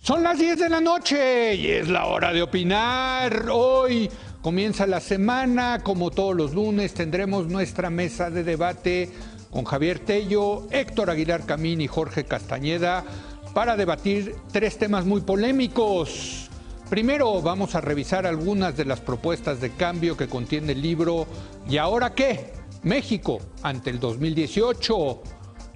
Son las 10 de la noche y es la hora de opinar. Hoy comienza la semana, como todos los lunes tendremos nuestra mesa de debate con Javier Tello, Héctor Aguilar Camín y Jorge Castañeda para debatir tres temas muy polémicos. Primero vamos a revisar algunas de las propuestas de cambio que contiene el libro ¿Y ahora qué? México ante el 2018.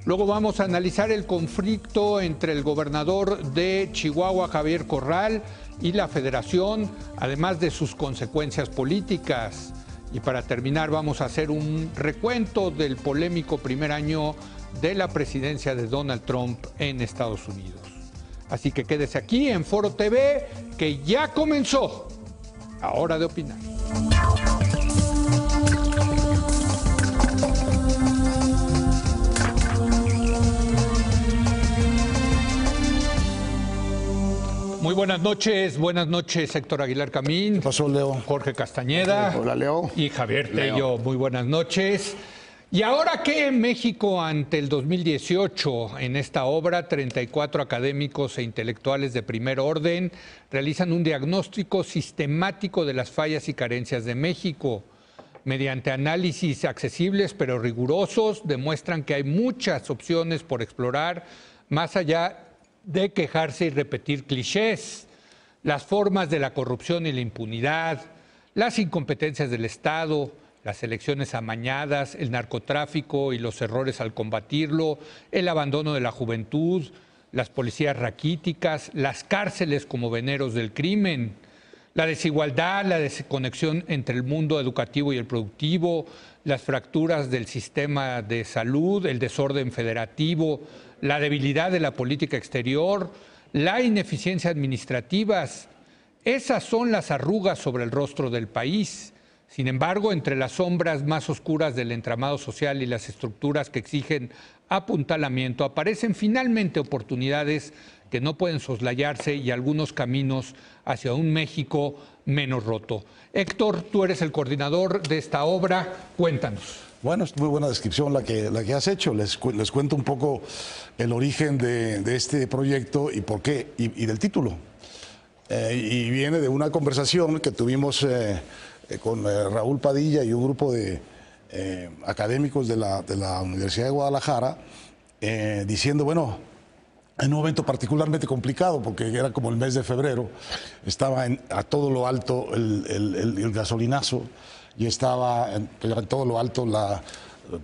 Luego vamos a analizar el conflicto entre el gobernador de Chihuahua, Javier Corral, y la Federación, además de sus consecuencias políticas. Y para terminar vamos a hacer un recuento del polémico primer año de la presidencia de Donald Trump en Estados Unidos. Así que quédese aquí en Foro TV, que ya comenzó. Hora de opinar. Muy buenas noches Héctor Aguilar Camín. ¿Qué pasó, Leo? Jorge Castañeda. Hola, Leo. Y Javier Tello, muy buenas noches. ¿Y ahora qué? México ante el 2018. En esta obra, 34 académicos e intelectuales de primer orden realizan un diagnóstico sistemático de las fallas y carencias de México. Mediante análisis accesibles pero rigurosos, demuestran que hay muchas opciones por explorar, más allá de quejarse y repetir clichés. Las formas de la corrupción y la impunidad, las incompetencias del Estado, las elecciones amañadas, el narcotráfico y los errores al combatirlo, el abandono de la juventud, las policías raquíticas, las cárceles como veneros del crimen, la desigualdad, la desconexión entre el mundo educativo y el productivo, las fracturas del sistema de salud, el desorden federativo, la debilidad de la política exterior, la ineficiencia administrativas. Esas son las arrugas sobre el rostro del país. Sin embargo, entre las sombras más oscuras del entramado social y las estructuras que exigen apuntalamiento, aparecen finalmente oportunidades que no pueden soslayarse y algunos caminos hacia un México menos roto. Héctor, tú eres el coordinador de esta obra, cuéntanos. Bueno, es muy buena descripción la que has hecho. Les cuento un poco el origen de este proyecto y por qué, y del título. Y viene de una conversación que tuvimos con Raúl Padilla y un grupo de académicos de la Universidad de Guadalajara, diciendo, bueno, en un momento particularmente complicado, porque era como el mes de febrero, estaba a todo lo alto el gasolinazo, y estaba en todo lo alto la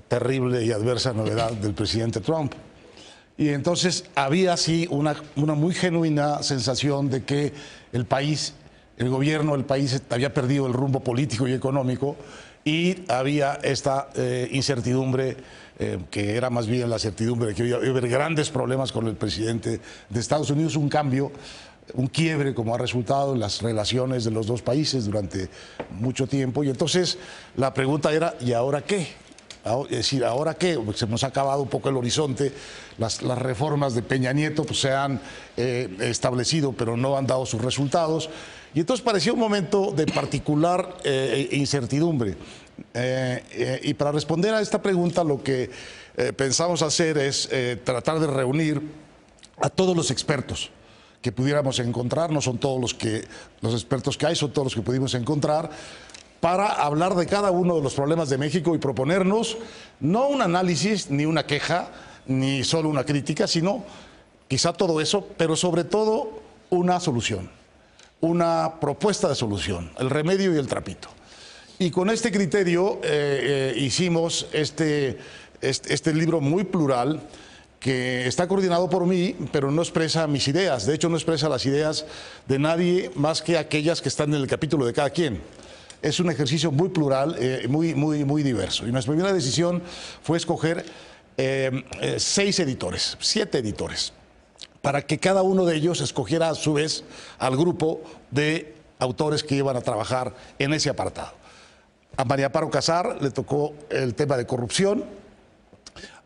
terrible y adversa novedad del presidente Trump. Y entonces había así una muy genuina sensación de que el país, el gobierno del país había perdido el rumbo político y económico, y había esta incertidumbre, que era más bien la certidumbre de que iba a haber grandes problemas con el presidente de Estados Unidos, un cambio, un quiebre como ha resultado en las relaciones de los dos países durante mucho tiempo. Y entonces la pregunta era, ¿y ahora qué? Es decir, ¿ahora qué? Se nos ha acabado un poco el horizonte, las reformas de Peña Nieto pues, se han establecido pero no han dado sus resultados, y entonces parecía un momento de particular incertidumbre. Y para responder a esta pregunta lo que pensamos hacer es tratar de reunir a todos los expertos que pudiéramos encontrar. No son todos los expertos que hay, son todos los que pudimos encontrar, para hablar de cada uno de los problemas de México y proponernos no un análisis, ni una queja, ni solo una crítica, sino quizá todo eso, pero sobre todo una solución, una propuesta de solución, el remedio y el trapito. Y con este criterio hicimos este libro muy plural, que está coordinado por mí, pero no expresa mis ideas. De hecho, no expresa las ideas de nadie más que aquellas que están en el capítulo de cada quien. Es un ejercicio muy plural, muy diverso. Y nuestra primera decisión fue escoger 7 editores, para que cada uno de ellos escogiera a su vez al grupo de autores que iban a trabajar en ese apartado. A María Amparo Casar le tocó el tema de corrupción,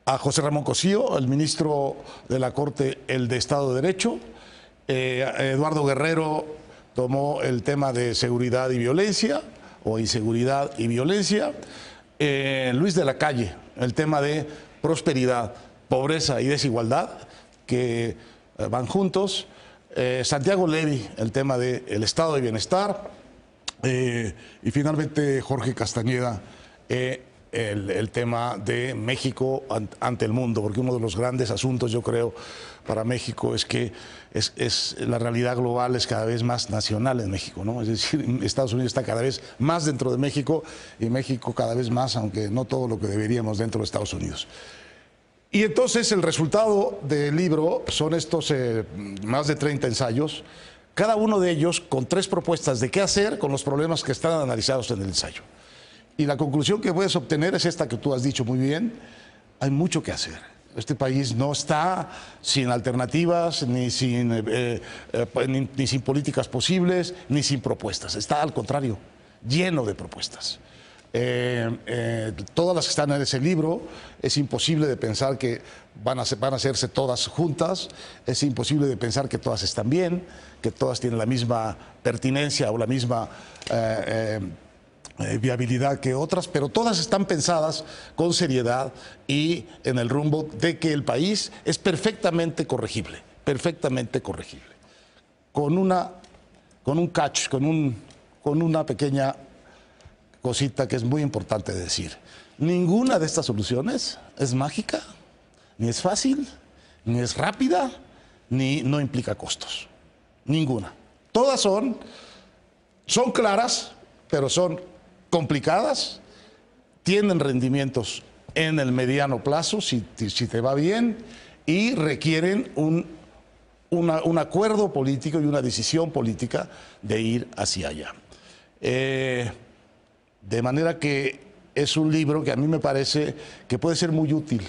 a José Ramón Cosío, el ministro de la Corte, el de Estado de Derecho, Eduardo Guerrero tomó el tema de seguridad y violencia, o inseguridad y violencia, Luis de la Calle, el tema de prosperidad, pobreza y desigualdad, que van juntos, Santiago Levy, el tema del estado de bienestar, y finalmente Jorge Castañeda, el tema de México ante el mundo, porque uno de los grandes asuntos, yo creo, para México es que la realidad global es cada vez más nacional en México, ¿no? Es decir, Estados Unidos está cada vez más dentro de México y México cada vez más, aunque no todo lo que deberíamos dentro de Estados Unidos. Y entonces el resultado del libro son estos más de 30 ensayos, cada uno de ellos con 3 propuestas de qué hacer con los problemas que están analizados en el ensayo. Y la conclusión que puedes obtener es esta que tú has dicho muy bien: hay mucho que hacer. Este país no está sin alternativas, ni sin políticas posibles, ni sin propuestas. Está al contrario, lleno de propuestas. Todas las que están en ese libro, es imposible de pensar que van a hacerse todas juntas, es imposible de pensar que todas están bien, que todas tienen la misma pertinencia o la misma viabilidad que otras, pero todas están pensadas con seriedad y en el rumbo de que el país es perfectamente corregible, con un catch, con una pequeña cosita que es muy importante decir. Ninguna de estas soluciones es mágica, ni es fácil, ni es rápida, ni no implica costos. Ninguna. Todas son claras, pero son complicadas, tienen rendimientos en el mediano plazo, si te va bien, y requieren un acuerdo político y una decisión política de ir hacia allá. De manera que es un libro que a mí me parece que puede ser muy útil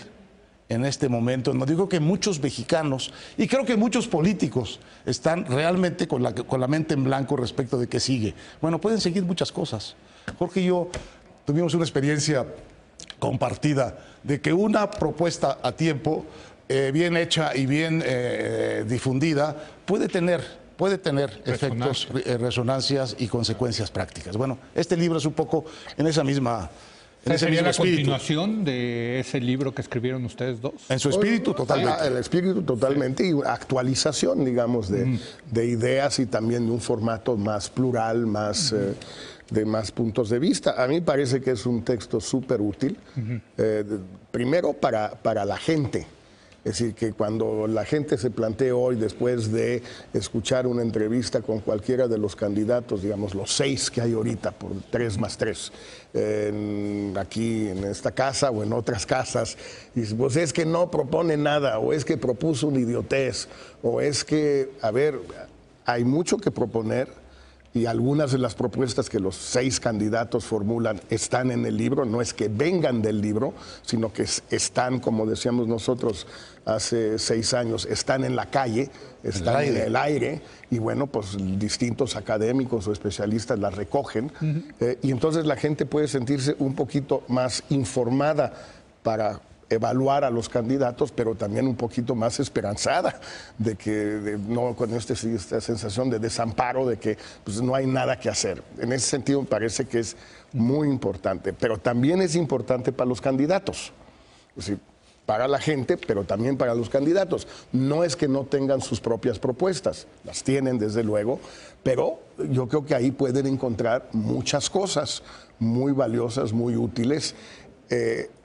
en este momento. No digo que muchos mexicanos, y creo que muchos políticos, están realmente con la mente en blanco respecto de qué sigue. Bueno, pueden seguir muchas cosas. Jorge y yo tuvimos una experiencia compartida de que una propuesta a tiempo, bien hecha y bien difundida, puede tener efectos, resonancias y consecuencias prácticas. Bueno, este libro es un poco en esa misma... ¿Sería la continuación de ese libro que escribieron ustedes dos? En su espíritu, totalmente. El espíritu, totalmente, y actualización, digamos, de ideas y también de un formato más plural, más... de más puntos de vista. A mí parece que es un texto súper útil, primero para la gente. Es decir, que cuando la gente se plantee hoy, después de escuchar una entrevista con cualquiera de los candidatos, digamos los 6 que hay ahorita, por 3 más 3, aquí en esta casa o en otras casas, y pues es que no propone nada, o es que propuso una idiotez, o es que, a ver, hay mucho que proponer. Y algunas de las propuestas que los 6 candidatos formulan están en el libro, no es que vengan del libro, sino que están, como decíamos nosotros hace 6 años, están en la calle, están en el aire, y bueno, pues distintos académicos o especialistas las recogen, y entonces la gente puede sentirse un poquito más informada para evaluar a los candidatos, pero también un poquito más esperanzada de que no con esta sensación de desamparo, de que pues, no hay nada que hacer. En ese sentido me parece que es muy importante, pero también es importante para los candidatos, es decir, para la gente, pero también para los candidatos. No es que no tengan sus propias propuestas, las tienen desde luego, pero yo creo que ahí pueden encontrar muchas cosas muy valiosas, muy útiles.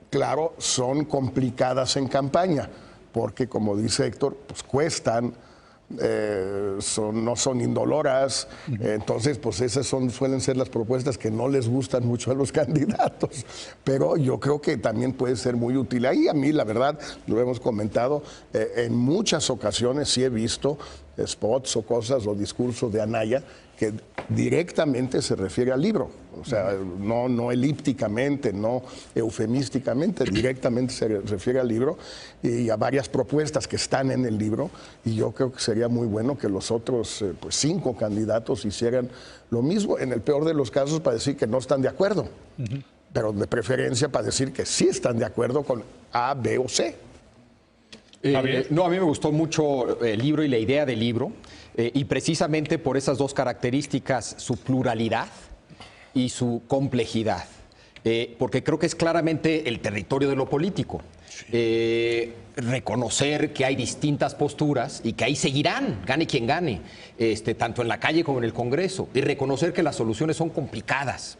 Claro, son complicadas en campaña, porque como dice Héctor, pues cuestan, no son indoloras, entonces pues esas suelen ser las propuestas que no les gustan mucho a los candidatos, pero yo creo que también puede ser muy útil. Ahí a mí, la verdad, lo hemos comentado, en muchas ocasiones sí he visto spots o cosas o discursos de Anaya que directamente se refiere al libro, o sea, no elípticamente, no eufemísticamente, directamente se refiere al libro y a varias propuestas que están en el libro, y yo creo que sería muy bueno que los otros 5 candidatos hicieran lo mismo, en el peor de los casos para decir que no están de acuerdo, pero de preferencia para decir que sí están de acuerdo con A, B o C. No, a mí me gustó mucho el libro y la idea del libro, y precisamente por esas 2 características, su pluralidad y su complejidad, porque creo que es claramente el territorio de lo político. Reconocer que hay distintas posturas y que ahí seguirán, gane quien gane, tanto en la calle como en el Congreso, y reconocer que las soluciones son complicadas.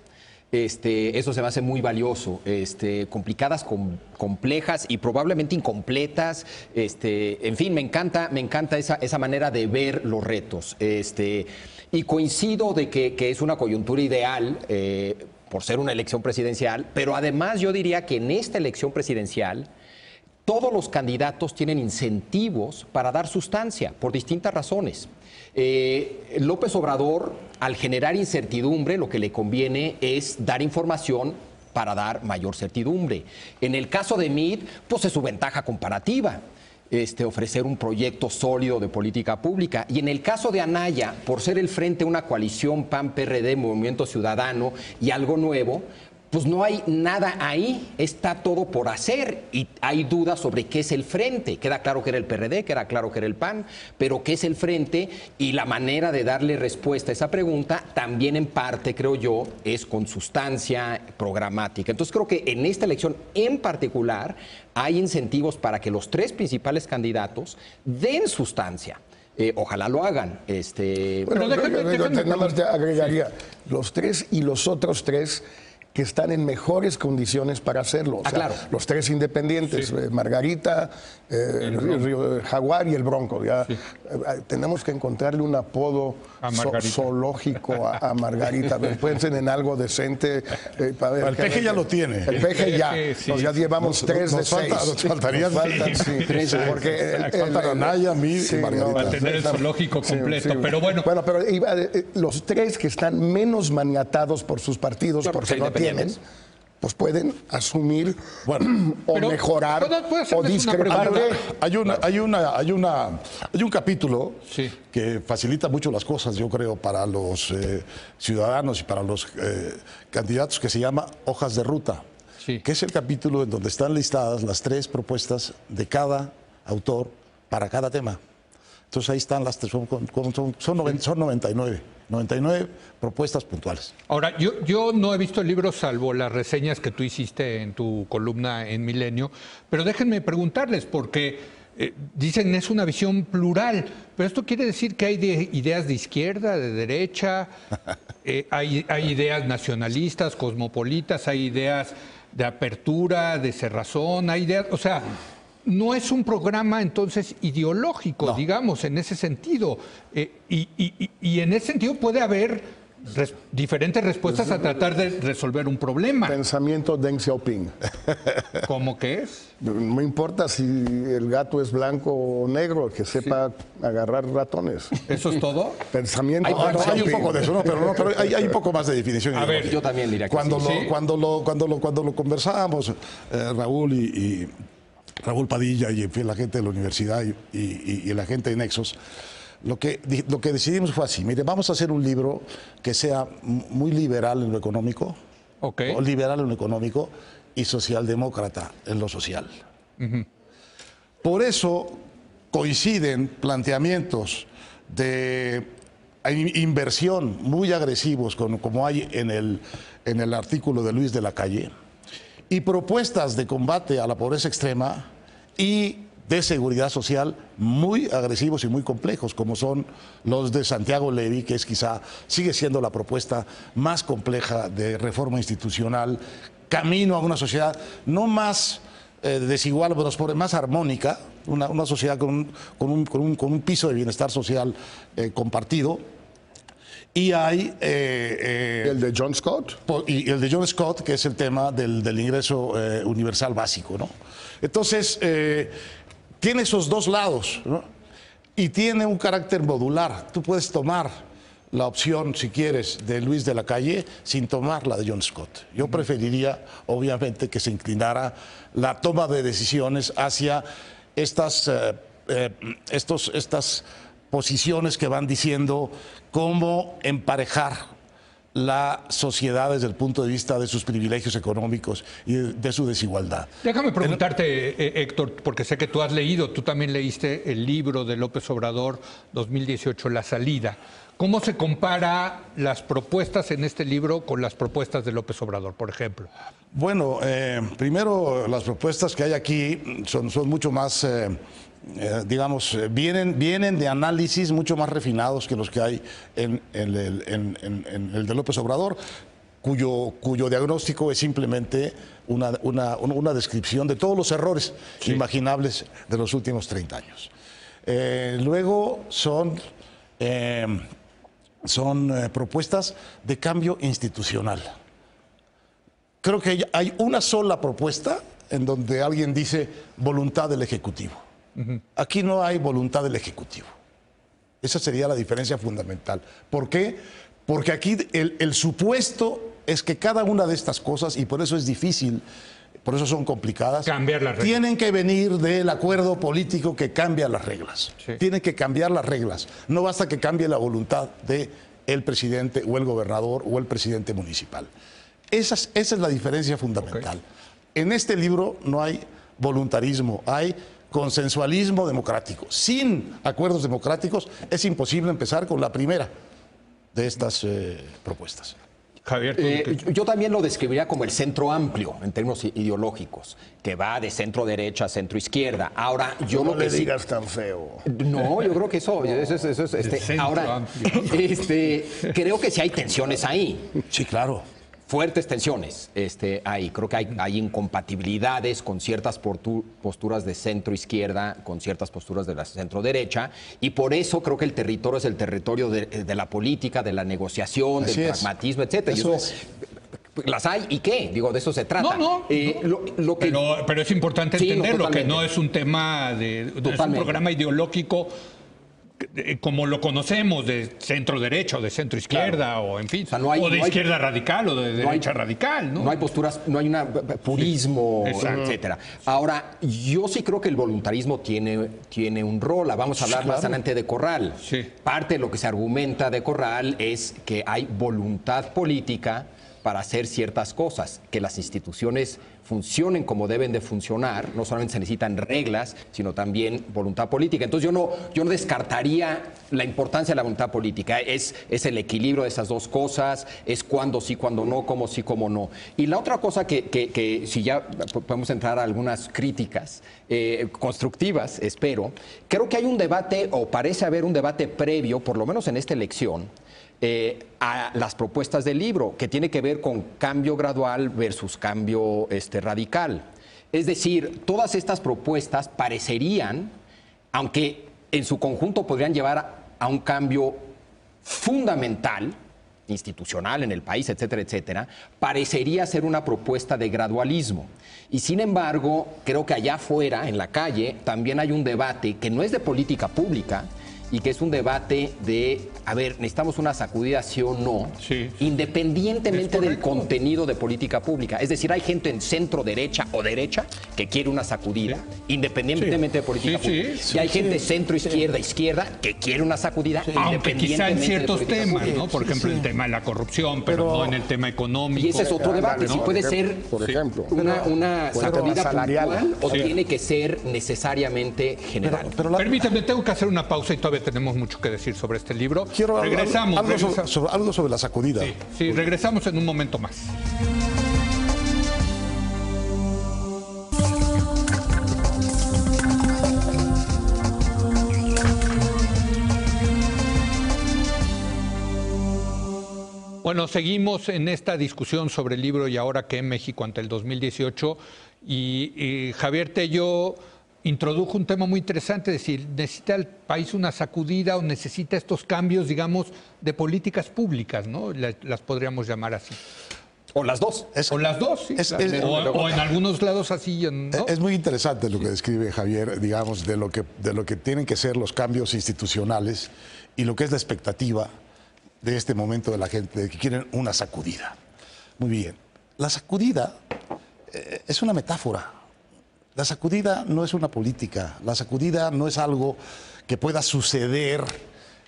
Eso se me hace muy valioso, complicadas, complejas y probablemente incompletas. En fin, me encanta esa manera de ver los retos. Y coincido de que es una coyuntura ideal por ser una elección presidencial, pero además yo diría que en esta elección presidencial todos los candidatos tienen incentivos para dar sustancia por distintas razones. López Obrador, al generar incertidumbre, lo que le conviene es dar información para dar mayor certidumbre. En el caso de Meade, pues es su ventaja comparativa, ofrecer un proyecto sólido de política pública. Y en el caso de Anaya, por ser el frente a una coalición PAN-PRD, Movimiento Ciudadano y algo nuevo, pues no hay nada ahí, está todo por hacer y hay dudas sobre qué es el frente. Queda claro que era el PRD, queda claro que era el PAN, pero qué es el frente y la manera de darle respuesta a esa pregunta también en parte, creo yo, es con sustancia programática. Entonces creo que en esta elección en particular hay incentivos para que los tres principales candidatos den sustancia. Ojalá lo hagan. Bueno, nada más te agregaría, los tres y los otros tres que están en mejores condiciones para hacerlo. O sea, claro. Los tres independientes, Margarita, el Jaguar y el Bronco. Ya, tenemos que encontrarle un apodo zoológico a Margarita. Piensen en algo decente. Para ver, el Peje ya lo tiene. El Peje ya. Ya llevamos tres de seis. Nos faltarían tres. Porque faltan Anaya, Meade y Margarita. Para tener el zoológico completo. Pero bueno. Bueno, pero los tres que están menos maniatados por sus partidos, porque no tienen, pues pueden asumir o mejorar o discrepar. Hay un capítulo que facilita mucho las cosas, yo creo, para los ciudadanos y para los candidatos, que se llama Hojas de Ruta, que es el capítulo en donde están listadas las tres propuestas de cada autor para cada tema. Entonces ahí están las tres, son 99 propuestas puntuales. Ahora, yo no he visto el libro salvo las reseñas que tú hiciste en tu columna en Milenio, pero déjenme preguntarles, porque dicen es una visión plural, pero esto quiere decir que hay ideas de izquierda, de derecha, hay ideas nacionalistas, cosmopolitas, hay ideas de apertura, de cerrazón, hay ideas, o sea, no es un programa entonces ideológico, digamos, en ese sentido. Y en ese sentido puede haber diferentes respuestas a tratar de resolver un problema. Pensamiento Deng Xiaoping. ¿Cómo que es? No importa si el gato es blanco o negro, que sepa agarrar ratones. ¿Eso es todo? Pensamiento hay un poco de eso, pero hay un poco más de definición. A ver, yo también diría que cuando lo conversábamos, Raúl y Raúl Padilla y en fin, la gente de la universidad y la gente de Nexos, lo que decidimos fue así: mire, vamos a hacer un libro que sea muy liberal en lo económico, o liberal en lo económico y socialdemócrata en lo social. Por eso coinciden planteamientos de inversión muy agresivos, como hay en el artículo de Luis de la Calle, y propuestas de combate a la pobreza extrema y de seguridad social muy agresivos y muy complejos, como son los de Santiago Levy, que sigue siendo la propuesta más compleja de reforma institucional, camino a una sociedad no más desigual, pero más armónica, una sociedad con un piso de bienestar social compartido. Y hay... el de John Scott. Y el de John Scott, que es el tema del ingreso universal básico, ¿no? Entonces, tiene esos dos lados, ¿no? Y tiene un carácter modular. Tú puedes tomar la opción, si quieres, de Luis de la Calle sin tomar la de John Scott. Yo preferiría, obviamente, que se inclinara la toma de decisiones hacia estas posiciones que van diciendo cómo emparejar la sociedad desde el punto de vista de sus privilegios económicos y de su desigualdad. Déjame preguntarte, Héctor, porque sé que tú has leído, tú también leíste el libro de López Obrador 2018, La Salida. ¿Cómo se compara las propuestas en este libro con las propuestas de López Obrador, por ejemplo? Bueno, primero las propuestas que hay aquí son mucho más, digamos, vienen de análisis mucho más refinados que los que hay en el de López Obrador, cuyo diagnóstico es simplemente una descripción de todos los errores imaginables de los últimos 30 años. Luego son propuestas de cambio institucional. Creo que hay una sola propuesta en donde alguien dice voluntad del Ejecutivo. Aquí no hay voluntad del Ejecutivo. Esa sería la diferencia fundamental. ¿Por qué? Porque aquí el supuesto es que cada una de estas cosas, y por eso es difícil, por eso son complicadas, cambiar las reglas. Tienen que venir del acuerdo político que cambia las reglas. Sí. Tienen que cambiar las reglas. No basta que cambie la voluntad del presidente o el gobernador o el presidente municipal. Esa es la diferencia fundamental. En este libro no hay voluntarismo, hay consensualismo democrático. Sin acuerdos democráticos es imposible empezar con la primera de estas propuestas. Javier, yo también lo describiría como el centro amplio en términos ideológicos, que va de centro derecha a centro izquierda. Ahora, yo no lo que le digas tan feo. No, yo creo que eso es ahora, creo que sí hay tensiones ahí. Sí, claro. Fuertes tensiones ahí. Creo que hay incompatibilidades con ciertas posturas de centro izquierda, con ciertas posturas de la centro derecha, y por eso creo que el territorio es el territorio de la política, de la negociación, del pragmatismo, etcétera. Eso es. Las hay, ¿y qué? Digo, de eso se trata. Pero es importante entenderlo, que no es un tema no es un programa ideológico como lo conocemos, de centro derecha o de centro izquierda, claro. O en fin, o de izquierda radical o de derecha radical, ¿no? No hay posturas, no hay un purismo, etcétera. Ahora, yo sí creo que el voluntarismo tiene un rol. Vamos a hablar más adelante de Corral. Sí. Parte de lo que se argumenta de Corral es que hay voluntad política para hacer ciertas cosas, que las instituciones funcionen como deben de funcionar. No solamente se necesitan reglas, sino también voluntad política. Entonces yo no descartaría la importancia de la voluntad política. Es el equilibrio de esas dos cosas, es cuándo sí, cuándo no, cómo sí, cómo no. Y la otra cosa que si ya podemos entrar a algunas críticas constructivas, espero, creo que hay un debate, o parece haber un debate previo, por lo menos en esta elección, a las propuestas del libro, que tiene que ver con cambio gradual versus cambio radical. Es decir, todas estas propuestas parecerían, aunque en su conjunto podrían llevar a un cambio fundamental, institucional en el país, etcétera, etcétera, parecería ser una propuesta de gradualismo. Y sin embargo, creo que allá afuera, en la calle, también hay un debate que no es de política pública, y que es un debate de, a ver, necesitamos una sacudida, sí o no, independientemente del contenido de política pública. Es decir, hay gente en centro derecha o derecha que quiere una sacudida, independientemente de política pública. Y hay gente centro izquierda que quiere una sacudida, aunque quizá en ciertos temas, pública. ¿no? Por ejemplo, el tema de la corrupción, pero no en el tema económico. Y ese es otro debate, si puede ser, por ejemplo, una sacudida puntual o tiene que ser necesariamente general. Permíteme, tengo que hacer una pausa y todavía tenemos mucho que decir sobre este libro. Quiero regresamos. Algo sobre la sacudida. Sí, regresamos en un momento más. Bueno, seguimos en esta discusión sobre el libro Y ahora qué, México ante el 2018, y Javier Tello introdujo un tema muy interesante, es decir, ¿necesita el país una sacudida o necesita estos cambios, digamos, de políticas públicas, ¿no? Las podríamos llamar así. O las dos. O las dos, sí. O en algunos lados así, ¿no? Es muy interesante lo que describe Javier, digamos, de lo que tienen que ser los cambios institucionales y lo que es la expectativa de este momento de la gente, de que quieren una sacudida. Muy bien. La sacudida es una metáfora. La sacudida no es una política, la sacudida no es algo que pueda suceder,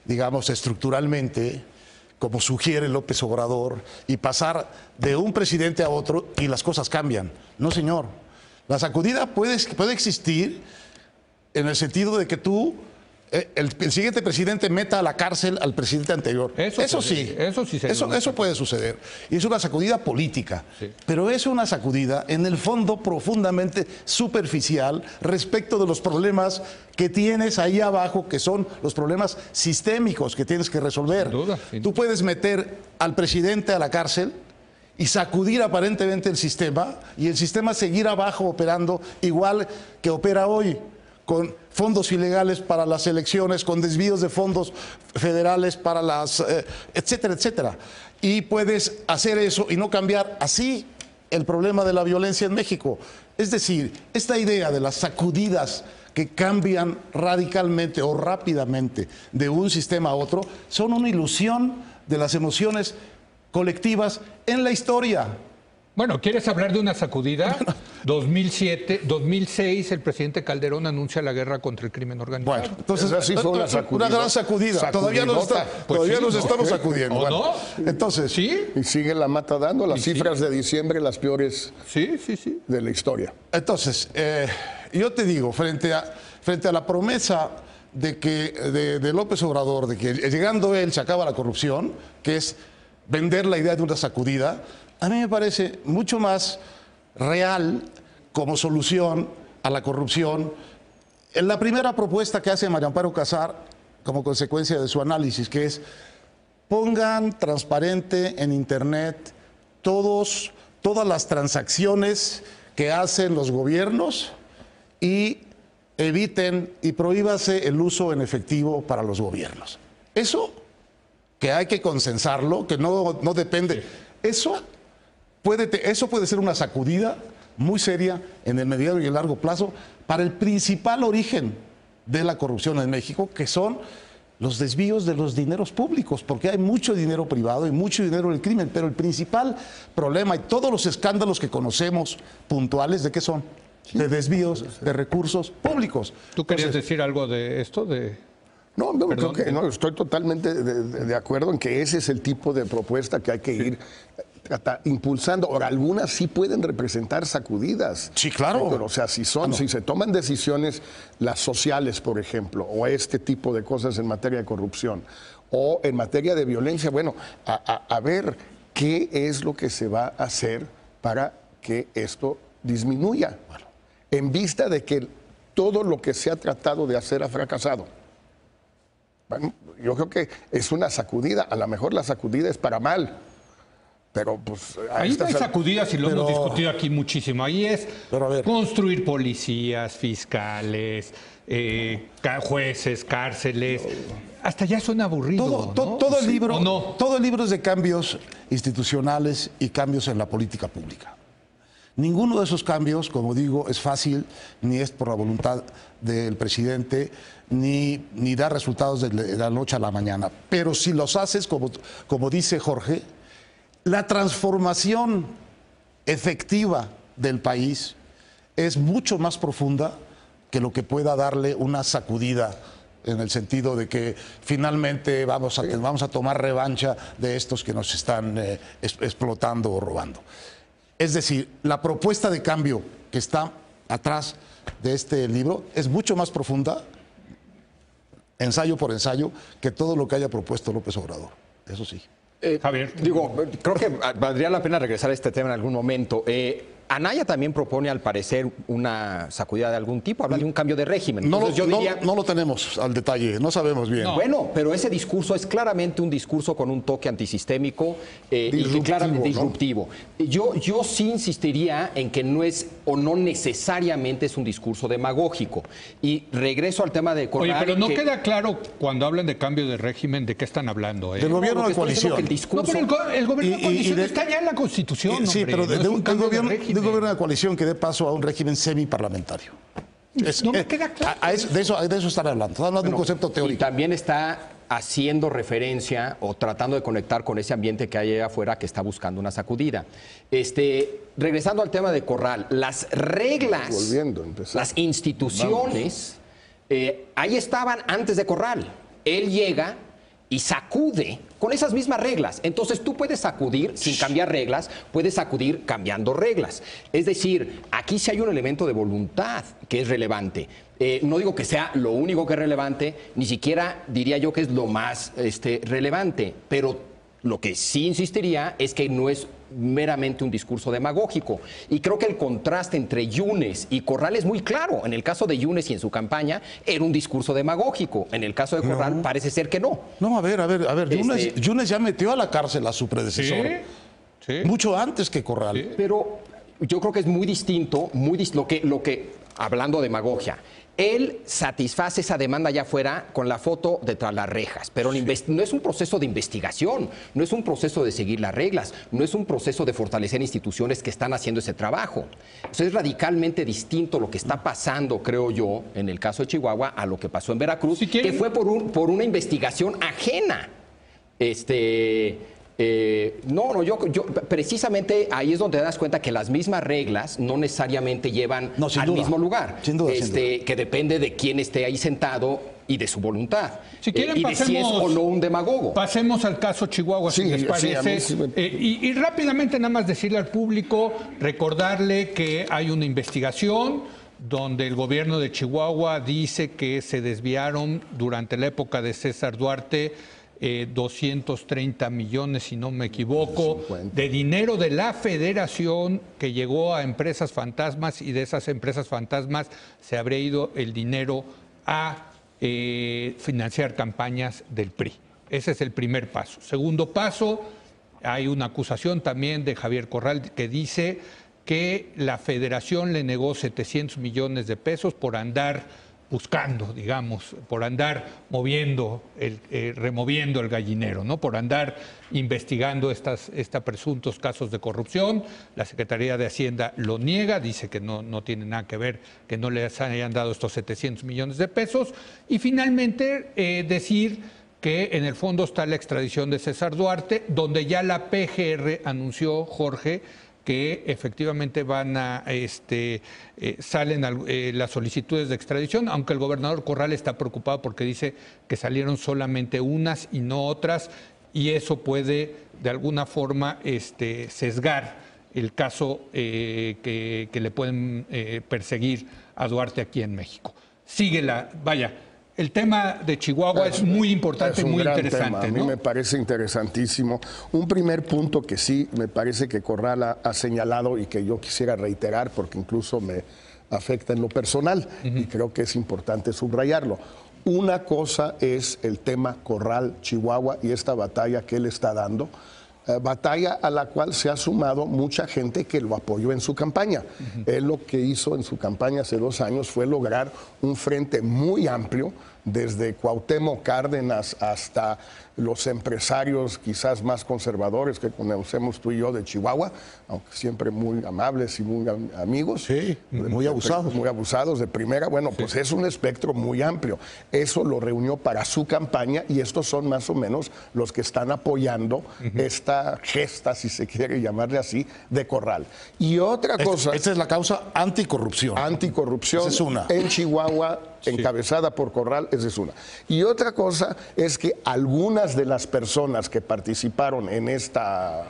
digamos, estructuralmente como sugiere López Obrador, y pasar de un presidente a otro y las cosas cambian. No, señor. La sacudida puede existir en el sentido de que tú, el siguiente presidente meta a la cárcel al presidente anterior. Eso sí. Eso puede suceder. Y es una sacudida política. Sí. Pero es una sacudida, en el fondo, profundamente superficial respecto de los problemas que tienes ahí abajo, que son los problemas sistémicos que tienes que resolver. Sin duda, sin duda. Tú puedes meter al presidente a la cárcel y sacudir aparentemente el sistema, y el sistema seguir abajo operando igual que opera hoy, con fondos ilegales para las elecciones, con desvíos de fondos federales para las, etcétera, etcétera. Y puedes hacer eso y no cambiar así el problema de la violencia en México. Es decir, esta idea de las sacudidas que cambian radicalmente o rápidamente de un sistema a otro son una ilusión de las emociones colectivas en la historia. Bueno, ¿quieres hablar de una sacudida? 2006, el presidente Calderón anuncia la guerra contra el crimen organizado. Bueno, entonces sí fue una gran sacudida. Todavía nos estamos sacudiendo. ¿O no? Entonces, ¿sí? Y sigue la mata dando las cifras de diciembre, las peores de la historia. Entonces, yo te digo, frente a la promesa de López Obrador, de que llegando él se acaba la corrupción, que es vender la idea de una sacudida, a mí me parece mucho más real como solución a la corrupción en la primera propuesta que hace María Amparo Casar como consecuencia de su análisis, que es pongan transparente en Internet todas las transacciones que hacen los gobiernos y eviten y prohíbase el uso en efectivo para los gobiernos. Eso, que hay que consensarlo, que no depende, eso puede ser una sacudida muy seria en el mediano y el largo plazo para el principal origen de la corrupción en México, que son los desvíos de los dineros públicos, porque hay mucho dinero privado y mucho dinero del crimen, pero el principal problema y todos los escándalos que conocemos puntuales, ¿de qué son? De desvíos de recursos públicos. ¿Tú querías decir algo de esto? No, creo que no, estoy totalmente de acuerdo en que ese es el tipo de propuesta que hay que ir impulsando. Ahora, algunas sí pueden representar sacudidas. Sí, claro. Pero, o sea, si se toman decisiones, las sociales, por ejemplo, o este tipo de cosas en materia de corrupción, o en materia de violencia, bueno, a ver qué es lo que se va a hacer para que esto disminuya. Bueno, en vista de que todo lo que se ha tratado de hacer ha fracasado. Bueno, yo creo que es una sacudida. A lo mejor la sacudida es para mal. Pero pues ahí no hay sacudidas y lo hemos discutido aquí muchísimo. Ahí es construir policías, fiscales, jueces, cárceles. Hasta ya suena aburrido. Todo el libro es de cambios institucionales y cambios en la política pública. Ninguno de esos cambios, como digo, es fácil, ni es por la voluntad del presidente, ni da resultados de la noche a la mañana. Pero si los haces, como dice Jorge, la transformación efectiva del país es mucho más profunda que lo que pueda darle una sacudida, en el sentido de que finalmente vamos a tomar revancha de estos que nos están explotando o robando. Es decir, la propuesta de cambio que está atrás de este libro es mucho más profunda, ensayo por ensayo, que todo lo que haya propuesto López Obrador. Eso sí. Javier. Creo que valdría la pena regresar a este tema en algún momento. Anaya también propone, al parecer, una sacudida de algún tipo, habla de un cambio de régimen. No lo tenemos al detalle, no sabemos bien. No. Bueno, pero ese discurso es claramente un discurso con un toque antisistémico y claramente disruptivo. Yo sí insistiría en que no es o no necesariamente es un discurso demagógico. Y regreso al tema de Corral. Oye, pero no queda claro cuando hablan de cambio de régimen de qué están hablando. Del gobierno de coalición. No, pero el gobierno de coalición está ya en la Constitución. Sí, hombre, pero de un gobierno de coalición que dé paso a un régimen semiparlamentario. No me queda claro. De eso están hablando. Están hablando de un concepto teórico. Y también está haciendo referencia o tratando de conectar con ese ambiente que hay allá afuera que está buscando una sacudida. Regresando al tema de Corral, las reglas, las instituciones, ahí estaban antes de Corral. Él llega y sacude con esas mismas reglas. Entonces tú puedes sacudir sin cambiar reglas, puedes sacudir cambiando reglas. Es decir, aquí sí hay un elemento de voluntad que es relevante. No digo que sea lo único que es relevante, ni siquiera diría yo que es lo más relevante, pero lo que sí insistiría es que no es meramente un discurso demagógico. Y creo que el contraste entre Yunes y Corral es muy claro. En el caso de Yunes y en su campaña era un discurso demagógico. En el caso de Corral parece ser que no. No, a ver, Yunes ya metió a la cárcel a su predecesor. Sí. Mucho antes que Corral. Sí. Pero yo creo que es muy distinto, lo que hablando de demagogia. Él satisface esa demanda allá afuera con la foto detrás de las rejas, pero no es un proceso de investigación, no es un proceso de seguir las reglas, no es un proceso de fortalecer instituciones que están haciendo ese trabajo. Entonces es radicalmente distinto lo que está pasando, creo yo, en el caso de Chihuahua, a lo que pasó en Veracruz, que fue por una investigación ajena. Yo precisamente ahí es donde te das cuenta que las mismas reglas no necesariamente llevan al mismo lugar. Sin duda. Que depende de quién esté ahí sentado y de su voluntad. Si quieren, y de si es o no un demagogo. Pasemos al caso Chihuahua, si les parece. Y rápidamente nada más decirle al público, recordarle que hay una investigación donde el gobierno de Chihuahua dice que se desviaron durante la época de César Duarte 230 millones, si no me equivoco, de dinero de la federación que llegó a empresas fantasmas, y de esas empresas fantasmas se habría ido el dinero a financiar campañas del PRI. Ese es el primer paso. Segundo paso, hay una acusación también de Javier Corral que dice que la federación le negó 700 millones de pesos por andar buscando, digamos, por andar removiendo el gallinero, ¿no? Por andar investigando estos presuntos casos de corrupción. La Secretaría de Hacienda lo niega, dice que no tiene nada que ver, que no les hayan dado estos 700 millones de pesos. Y finalmente decir que en el fondo está la extradición de César Duarte, donde ya la PGR anunció, Jorge, que efectivamente salen las solicitudes de extradición, aunque el gobernador Corral está preocupado porque dice que salieron solamente unas y no otras, y eso puede de alguna forma sesgar el caso que le pueden perseguir a Duarte aquí en México. El tema de Chihuahua es muy importante, muy interesante. A mí me parece interesantísimo. Un primer punto que sí me parece que Corral ha señalado y que yo quisiera reiterar porque incluso me afecta en lo personal y creo que es importante subrayarlo. Una cosa es el tema Corral-Chihuahua y esta batalla que él está dando. Batalla a la cual se ha sumado mucha gente que lo apoyó en su campaña. Él lo que hizo en su campaña hace 2 años fue lograr un frente muy amplio, desde Cuauhtémoc Cárdenas hasta los empresarios quizás más conservadores que conocemos tú y yo de Chihuahua, aunque siempre muy amables y muy amigos. Sí, muy abusados. Muy abusados de primera. Bueno, pues es un espectro muy amplio. Eso lo reunió para su campaña y estos son más o menos los que están apoyando esta gesta, si se quiere llamarle así, de Corral. Y otra cosa... Esta es la causa anticorrupción. Anticorrupción. Esa es una. En Chihuahua, encabezada por Corral, esa es una. Y otra cosa es que algunas de las personas que participaron en esta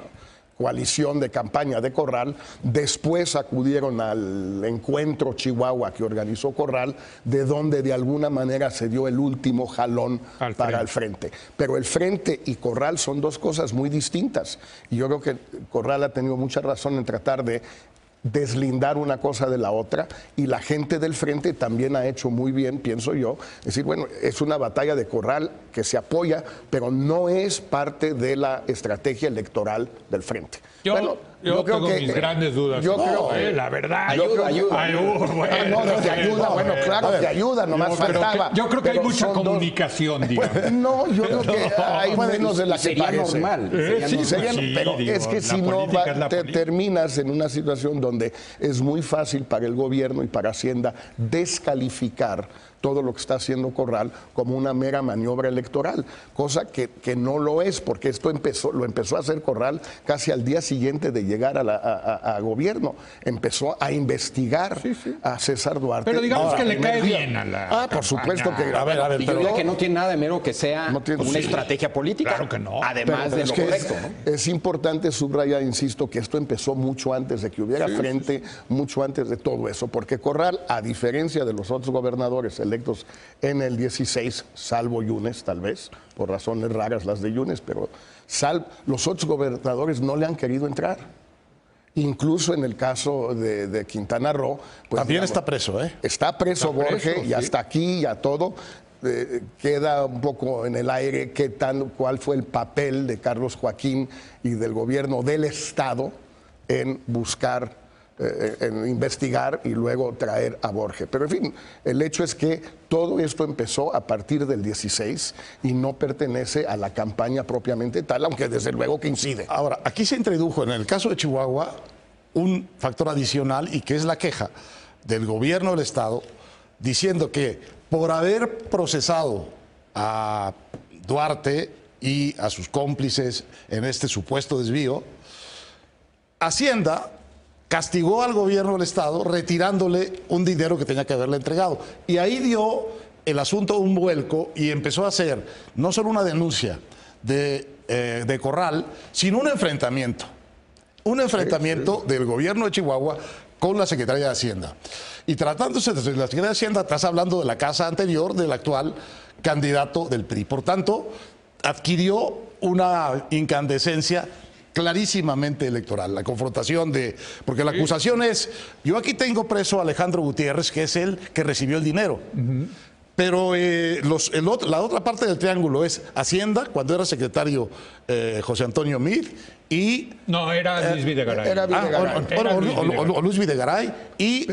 coalición de campaña de Corral, después acudieron al encuentro Chihuahua que organizó Corral, de donde de alguna manera se dio el último jalón para el frente. Pero el frente y Corral son dos cosas muy distintas. Y yo creo que Corral ha tenido mucha razón en tratar de deslindar una cosa de la otra, y la gente del frente también ha hecho muy bien, pienso yo, es decir, bueno, es una batalla de Corral que se apoya, pero no es parte de la estrategia electoral del frente. Yo creo que mis grandes dudas. Yo creo que la verdad. Te ayuda, bueno, claro, te ayuda, nomás faltaba. Yo creo que hay mucha comunicación, digamos. No, yo creo que hay menos de la que sería parece. normal. Pero es que si no te terminas en una situación donde es muy fácil para el gobierno y para Hacienda descalificar todo lo que está haciendo Corral como una mera maniobra electoral, cosa que no lo es, porque esto lo empezó a hacer Corral casi al día siguiente de llegar a gobierno. Empezó a investigar a César Duarte. Pero digamos que le cae bien a la por supuesto que... A ver, Y yo diría que no tiene nada de mero que sea una estrategia política. Claro que no. Además de lo correcto, ¿no? Es importante subrayar, insisto, que esto empezó mucho antes de que hubiera frente, mucho antes de todo eso, porque Corral, a diferencia de los otros gobernadores electos en el 16, salvo Yunes, tal vez, por razones raras las de Yunes, pero los otros gobernadores no le han querido entrar. Incluso en el caso de Quintana Roo. Pues, también está preso, ¿eh? Está preso Borge, y sí. hasta aquí, ya todo. Queda un poco en el aire cuál fue el papel de Carlos Joaquín y del gobierno del Estado en buscar, en investigar y luego traer a Borge. Pero en fin, el hecho es que todo esto empezó a partir del 16 y no pertenece a la campaña propiamente tal, aunque desde luego que incide. Ahora, aquí se introdujo en el caso de Chihuahua un factor adicional y que es la queja del gobierno del Estado diciendo que por haber procesado a Duarte y a sus cómplices en este supuesto desvío, Hacienda castigó al gobierno del Estado retirándole un dinero que tenía que haberle entregado. Y ahí dio el asunto un vuelco y empezó a hacer no solo una denuncia de Corral, sino un enfrentamiento. Un enfrentamiento del gobierno de Chihuahua con la Secretaría de Hacienda. Y tratándose de la Secretaría de Hacienda, estás hablando de la casa anterior del actual candidato del PRI. Por tanto, adquirió una incandescencia clarísimamente electoral. La confrontación porque la acusación es, yo aquí tengo preso a Alejandro Gutiérrez, que es el que recibió el dinero. Pero la otra parte del triángulo es Hacienda, cuando era secretario José Antonio Meade, y... No, era Luis Videgaray. Era Videgaray. O Luis Videgaray y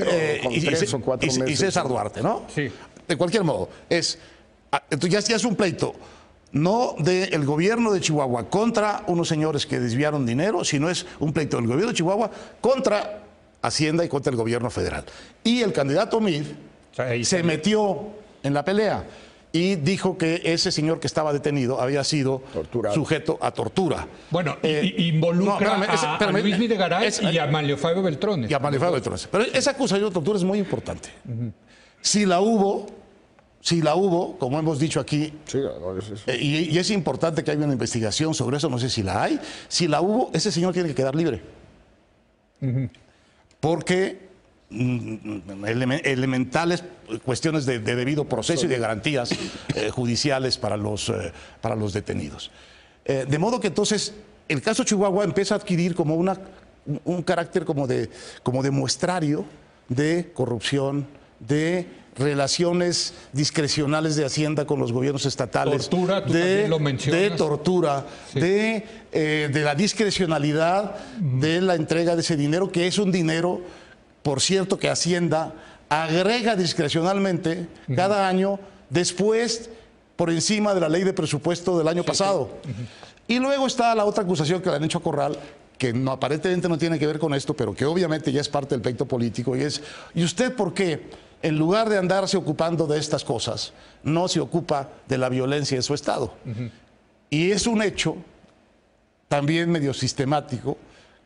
César Duarte, ¿no? Sí. De cualquier modo, entonces ya es un pleito, no del gobierno de Chihuahua contra unos señores que desviaron dinero, sino es un pleito del gobierno de Chihuahua contra Hacienda y contra el gobierno federal. Y el candidato Meade se metió en la pelea y dijo que ese señor que estaba detenido había sido sujeto a tortura. Bueno, involucra a Luis Videgaray y a Manlio Fabio Beltrones. Y a Manlio Fabio Beltrones. Pero esa acusación de tortura es muy importante. Si la hubo, como hemos dicho aquí, y es importante que haya una investigación sobre eso, no sé si la hay, si la hubo, ese señor tiene que quedar libre. Porque elementales cuestiones de debido proceso y de garantías judiciales para los detenidos. De modo que entonces el caso Chihuahua empieza a adquirir como un carácter como de muestrario de corrupción, de relaciones discrecionales de Hacienda con los gobiernos estatales, tortura, tú también lo mencionas. De tortura, sí. de la discrecionalidad de la entrega de ese dinero, que es un dinero, por cierto, que Hacienda agrega discrecionalmente cada año después por encima de la ley de presupuesto del año pasado. Y luego está la otra acusación que le han hecho a Corral, que aparentemente no tiene que ver con esto, pero que obviamente ya es parte del pleito político, y es, ¿y usted por qué, en lugar de andarse ocupando de estas cosas, no se ocupa de la violencia en su estado? Y es un hecho también medio sistemático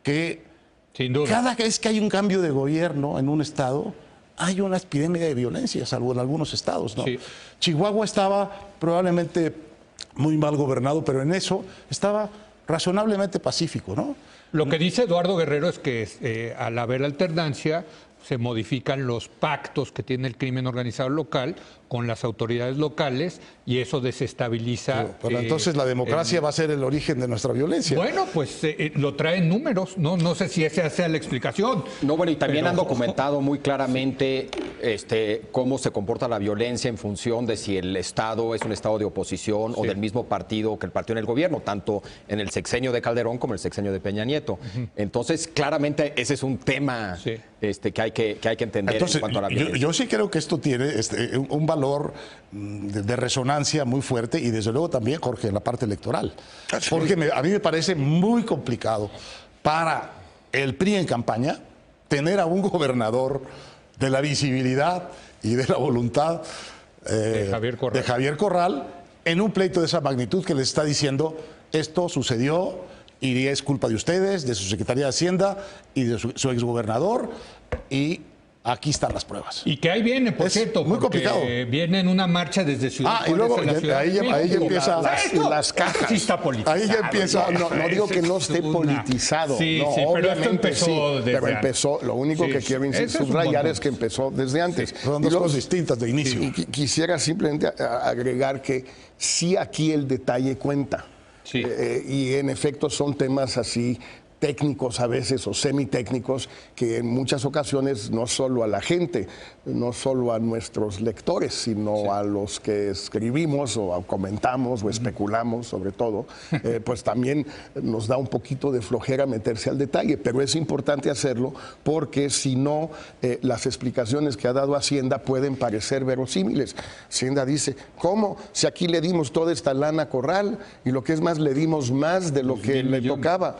que sin duda, cada vez que hay un cambio de gobierno en un estado, hay una epidemia de violencia, salvo en algunos estados, ¿no? Sí. Chihuahua estaba probablemente muy mal gobernado, pero en eso estaba razonablemente pacífico, ¿no? Lo que dice Eduardo Guerrero es que al haber alternancia se modifican los pactos que tiene el crimen organizado local con las autoridades locales y eso desestabiliza. Pero entonces la democracia va a ser el origen de nuestra violencia. Bueno, pues lo traen números, no sé si esa sea la explicación. No, bueno, y también han documentado muy claramente cómo se comporta la violencia en función de si el Estado es un Estado de oposición o del mismo partido que el partido en el gobierno, tanto en el sexenio de Calderón como en el sexenio de Peña Nieto. Entonces, claramente ese es un tema que hay que entender. Entonces, en cuanto a la violencia. Yo sí creo que esto tiene un valor de resonancia muy fuerte y desde luego también, Jorge, en la parte electoral. Porque a mí me parece muy complicado para el PRI en campaña tener a un gobernador de la visibilidad y de la voluntad de Javier Corral en un pleito de esa magnitud que les está diciendo esto sucedió y es culpa de ustedes, de su Secretaría de Hacienda y de su exgobernador y aquí están las pruebas. Y que ahí viene, por cierto, muy complicado. Viene en una marcha desde Ciudad y luego ahí ya empieza las cajas. Sí está politizado. Ahí ya empieza. No digo que no esté politizado. Sí, no, sí, pero esto empezó desde pero empezó. Lo único que quiero subrayar es que empezó desde antes. Son dos cosas distintas de inicio. Y quisiera simplemente agregar que sí aquí el detalle cuenta. Sí. Y en efecto son temas así técnicos a veces o semitécnicos que en muchas ocasiones no solo a la gente, no solo a nuestros lectores, sino a los que escribimos o comentamos o especulamos sobre todo, pues también nos da un poquito de flojera meterse al detalle, pero es importante hacerlo porque si no, las explicaciones que ha dado Hacienda pueden parecer verosímiles. Hacienda dice, ¿cómo? Si aquí le dimos toda esta lana a Corral y lo que es más, le dimos más de lo que le tocaba.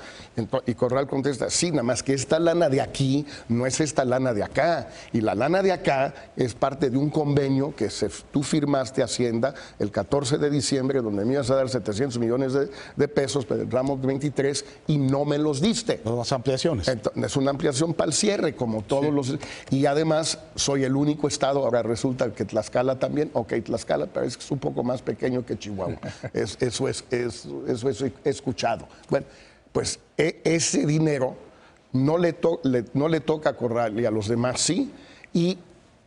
Y Corral contesta, sí, nada más que esta lana de aquí no es esta lana de acá. Y la lana de acá es parte de un convenio que tú firmaste, Hacienda, el 14 de diciembre, donde me ibas a dar 700 millones de pesos para el ramo 23 y no me los diste. Las ampliaciones. Entonces, es una ampliación para el cierre, como todos los... Y además, soy el único estado, ahora resulta que Tlaxcala también, ok, Tlaxcala parece que es un poco más pequeño que Chihuahua. Eso he escuchado. Bueno, pues ese dinero no le toca a Corral y a los demás sí, y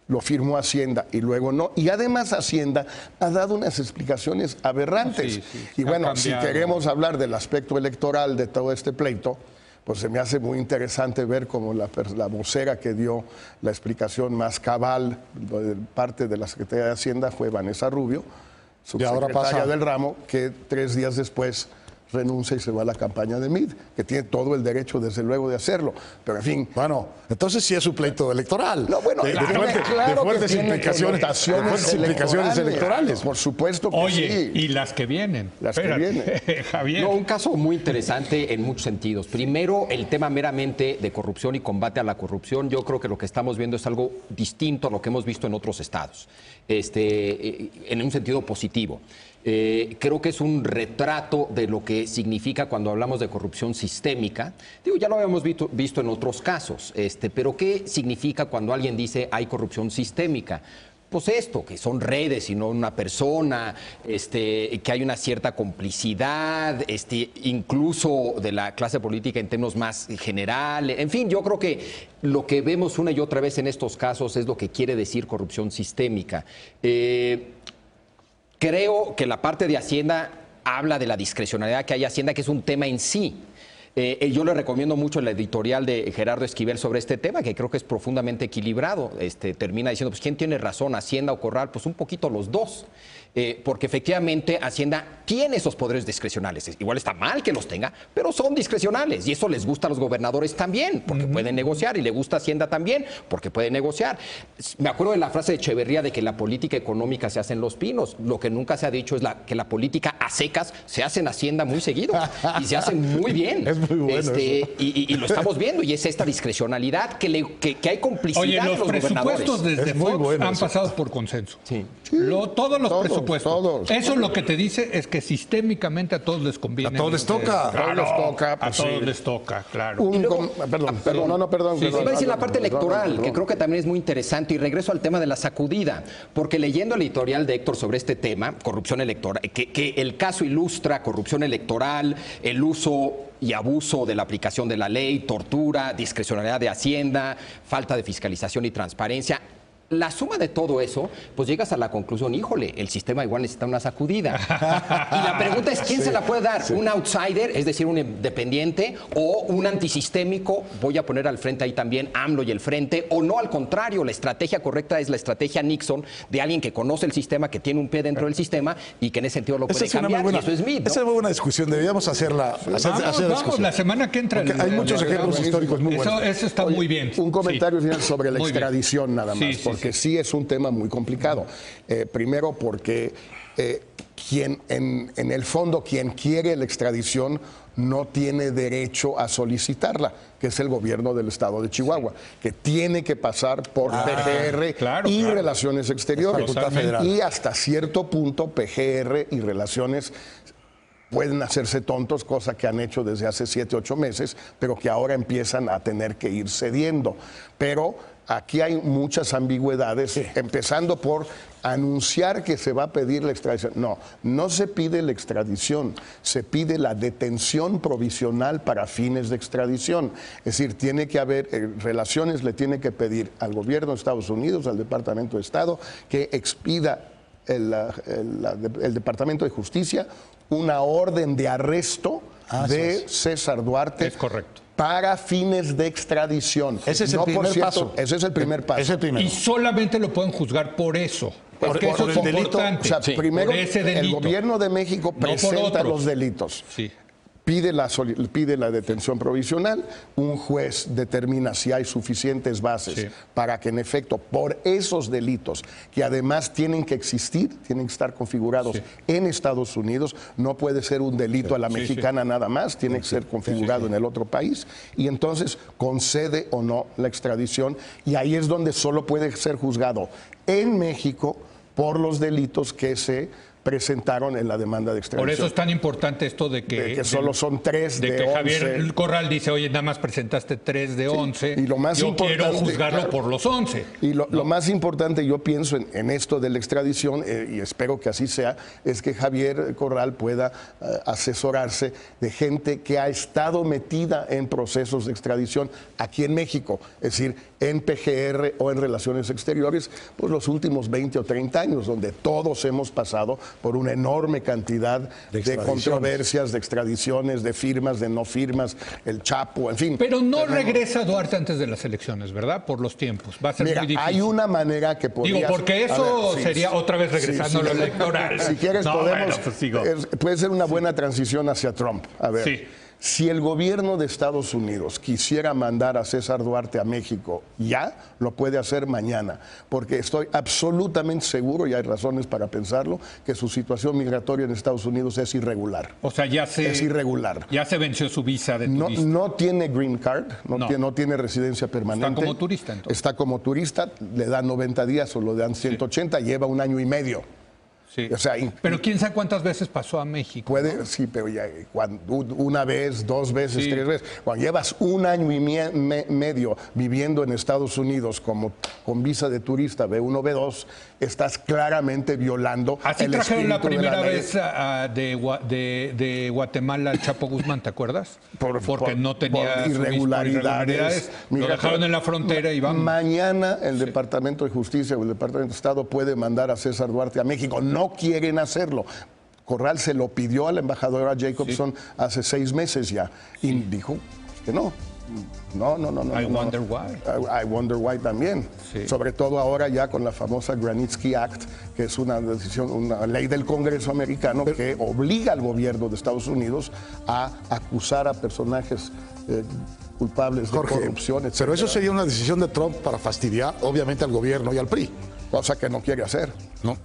lo firmó Hacienda y luego no. Y además Hacienda ha dado unas explicaciones aberrantes. Y bueno, si queremos hablar del aspecto electoral de todo este pleito, pues se me hace muy interesante ver cómo la vocera que dio la explicación más cabal de parte de la Secretaría de Hacienda fue Vanessa Rubio, subsecretaria del ramo, que 3 días después renuncia y se va a la campaña de MID, que tiene todo el derecho, desde luego, de hacerlo. Pero, en fin... Bueno, entonces sí es un pleito electoral. No, bueno, de fuertes implicaciones electorales. Por supuesto que Oye, sí. y las que vienen. Las que vienen. Javier. No, un caso muy interesante en muchos sentidos. Primero, el tema meramente de corrupción y combate a la corrupción. Yo creo que lo que estamos viendo es algo distinto a lo que hemos visto en otros estados, en un sentido positivo. Creo que es un retrato de lo que significa cuando hablamos de corrupción sistémica. Digo, ya lo habíamos visto en otros casos, pero ¿qué significa cuando alguien dice hay corrupción sistémica? Pues esto, que son redes y no una persona, que hay una cierta complicidad, incluso de la clase política en términos más generales. En fin, yo creo que lo que vemos una y otra vez en estos casos es lo que quiere decir corrupción sistémica. Creo que la parte de Hacienda habla de la discrecionalidad que hay Hacienda, que es un tema en sí. Yo le recomiendo mucho la editorial de Gerardo Esquivel sobre este tema, que creo que es profundamente equilibrado. Termina diciendo, pues, ¿quién tiene razón, Hacienda o Corral? Pues un poquito los dos. Porque efectivamente Hacienda tiene esos poderes discrecionales. Igual está mal que los tenga, pero son discrecionales. Y eso les gusta a los gobernadores también, porque pueden negociar. Y le gusta a Hacienda también, porque puede negociar. Me acuerdo de la frase de Echeverría de que la política económica se hace en Los Pinos. Lo que nunca se ha dicho es que la política a secas se hace en Hacienda muy seguido. Y se hace muy bien. Es muy bueno y lo estamos viendo. Y es esta discrecionalidad que hay complicidad. Oye, en los presupuestos desde Fox han pasado por consenso. Sí. Todos los presupuestos. Todos. Eso lo que te dice es que sistémicamente a todos les conviene. A todos les toca. A todos les toca, claro. Perdón. Sí, iba a decir la parte electoral, que creo que también es muy interesante. Y regreso al tema de la sacudida, porque leyendo el editorial de Héctor sobre este tema, corrupción electoral, que el caso ilustra corrupción electoral, el uso y abuso de la aplicación de la ley, tortura, discrecionalidad de Hacienda, falta de fiscalización y transparencia. La suma de todo eso, pues llegas a la conclusión, híjole, el sistema igual necesita una sacudida. Y la pregunta es, ¿quién se la puede dar? ¿Un outsider, es decir, un independiente, o un antisistémico? Voy a poner al frente ahí también AMLO y el Frente, o no, al contrario, la estrategia correcta es la estrategia Nixon, de alguien que conoce el sistema, que tiene un pie dentro del sistema y que en ese sentido lo puede cambiar, y eso es MIT, ¿no? Esa es muy buena discusión, deberíamos hacerla. Vamos, la semana que entra. Hay muchos ejemplos históricos muy buenos. Eso está muy bien. Un comentario final sobre la extradición nada más, porque sí es un tema muy complicado. Primero porque en el fondo, quien quiere la extradición no tiene derecho a solicitarla, que es el gobierno del estado de Chihuahua, que tiene que pasar por PGR y Relaciones Exteriores. Y hasta cierto punto PGR y Relaciones pueden hacerse tontos, cosa que han hecho desde hace 7, 8 meses, pero que ahora empiezan a tener que ir cediendo. Pero aquí hay muchas ambigüedades, empezando por anunciar que se va a pedir la extradición. No, no se pide la extradición, se pide la detención provisional para fines de extradición. Es decir, tiene que haber, Relaciones le tiene que pedir al gobierno de Estados Unidos, al Departamento de Estado, que expida el Departamento de Justicia una orden de arresto de César Duarte. Es correcto. Para fines de extradición. Ese es el primer paso. Ese es el primer paso. Es el primero. Y solamente lo pueden juzgar por eso. Porque eso es importante. O sea, primero, por ese delito. el gobierno de México presenta los delitos. Sí. Pide la detención provisional, un juez determina si hay suficientes bases para que en efecto por esos delitos, que además tienen que existir, tienen que estar configurados en Estados Unidos, no puede ser un delito a la mexicana nada más, tiene que ser configurado en el otro país, y entonces concede o no la extradición, y ahí es donde solo puede ser juzgado en México por los delitos que se presentaron en la demanda de extradición. Por eso es tan importante esto de que solo son 3 de 11. De que Javier Corral dice, oye, nada más presentaste 3 de 11, y lo más yo quiero juzgarlo por los 11. Y lo más importante, yo pienso en esto de la extradición, y espero que así sea, es que Javier Corral pueda asesorarse de gente que ha estado metida en procesos de extradición aquí en México, es decir, en PGR o en Relaciones Exteriores, pues los últimos 20 o 30 años, donde todos hemos pasado por una enorme cantidad de controversias, de extradiciones, de firmas, de no firmas, el Chapo, en fin. Pero no regresa Duarte antes de las elecciones, ¿verdad? Por los tiempos. Va a ser muy difícil. Hay una manera que podría... Digo, porque eso sería otra vez regresando a lo electoral. Si quieres, puede ser una buena transición hacia Trump. A ver. Si el gobierno de Estados Unidos quisiera mandar a César Duarte a México ya, lo puede hacer mañana, porque estoy absolutamente seguro, y hay razones para pensarlo, que su situación migratoria en Estados Unidos es irregular. O sea, es irregular. Ya se venció su visa de turista. No tiene green card, no tiene residencia permanente. Está como turista, entonces. Está como turista, le dan 90 días o le dan 180, lleva 1 año y medio. Sí. O sea, pero quién sabe cuántas veces pasó a México. Puede, sí, pero ya una vez, 2 veces, 3 veces. Cuando llevas 1 año y medio viviendo en Estados Unidos con visa de turista B1, B2, estás claramente violando Así el trajeron la primera vez de Guatemala al Chapo Guzmán, ¿te acuerdas? Porque no tenía irregularidades. Lo dejaron en la frontera y vamos. Mañana el Departamento de Justicia o el Departamento de Estado puede mandar a César Duarte a México. No quieren hacerlo. Corral se lo pidió a la embajadora Jacobson hace 6 meses ya y dijo que no. No. I wonder why. I wonder why también. Sí. Sobre todo ahora ya con la famosa Granitsky Act, que es una ley del Congreso americano que obliga al gobierno de Estados Unidos a acusar a personajes culpables de corrupción, etc. Pero eso sería una decisión de Trump para fastidiar, obviamente, al gobierno y al PRI. Cosa que no quiere hacer. No.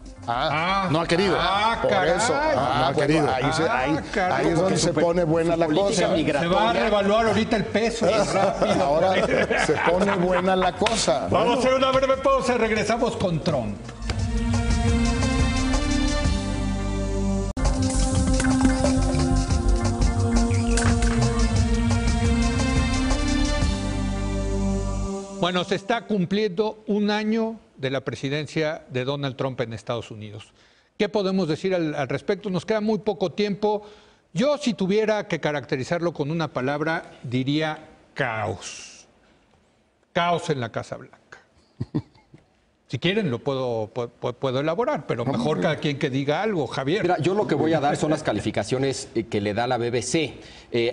No ha querido. Por eso. No ha querido. Ahí es donde se pone buena la cosa. Se va a revaluar ahorita el peso. Rápido. Ahora se pone buena la cosa. Vamos a hacer una breve pausa. Regresamos con Trump. Bueno, se está cumpliendo 1 año de la presidencia de Donald Trump en Estados Unidos. ¿Qué podemos decir al respecto? Nos queda muy poco tiempo. Yo, si tuviera que caracterizarlo con una palabra, diría caos. Caos en la Casa Blanca. Si quieren, lo puedo elaborar, pero mejor cada quien que diga algo. Javier. Mira, yo lo que voy a dar son las calificaciones que le da la BBC.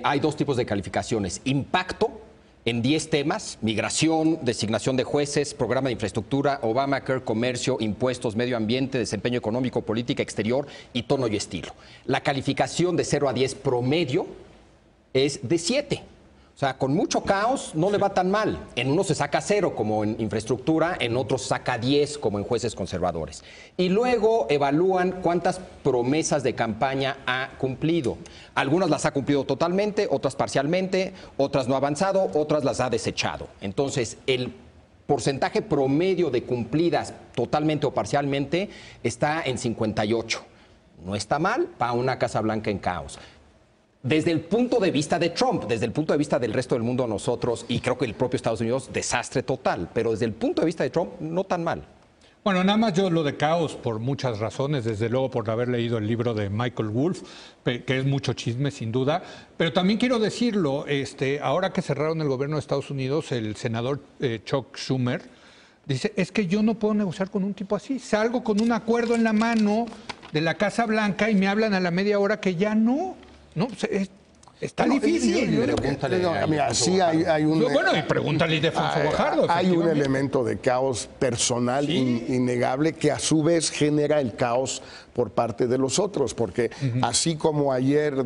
Hay 2 tipos de calificaciones. Impacto en 10 temas: migración, designación de jueces, programa de infraestructura, Obamacare, comercio, impuestos, medio ambiente, desempeño económico, política exterior y tono y estilo. La calificación de 0 a 10 promedio es de 7. O sea, con mucho caos no le va tan mal. En unos se saca 0, como en infraestructura, en otros saca 10, como en jueces conservadores. Y luego evalúan cuántas promesas de campaña ha cumplido. Algunas las ha cumplido totalmente, otras parcialmente, otras no ha avanzado, otras las ha desechado. Entonces, el porcentaje promedio de cumplidas totalmente o parcialmente está en 58. No está mal para una Casa Blanca en caos. Desde el punto de vista de Trump, desde el punto de vista del resto del mundo, nosotros, y creo que el propio Estados Unidos, desastre total. Pero desde el punto de vista de Trump, no tan mal. Bueno, nada más yo lo de caos por muchas razones, desde luego por haber leído el libro de Michael Wolff, que es mucho chisme sin duda, pero también quiero decirlo, ahora que cerraron el gobierno de Estados Unidos, el senador Chuck Schumer dice, es que yo no puedo negociar con un tipo así, salgo con un acuerdo en la mano de la Casa Blanca y me hablan a la media hora que ya no. No, está difícil. Mira, sí hay un... Bueno, y pregúntale a Ildefonso Guajardo. Hay un elemento de caos personal innegable que a su vez genera el caos por parte de los otros, porque así como ayer,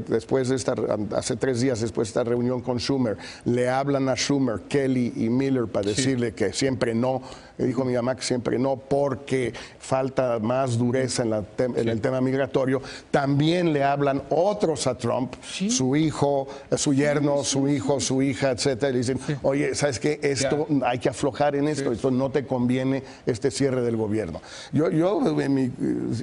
hace 3 días después de esta reunión con Schumer, le hablan a Schumer, Kelly y Miller para decirle que siempre no, dijo mi mamá que siempre no, porque falta más dureza en el tema migratorio, también le hablan otros a Trump, su hijo, su yerno, su hijo, su hija, etcétera, y dicen, oye, ¿sabes qué? Esto hay que aflojar en esto, esto no te conviene este cierre del gobierno. Yo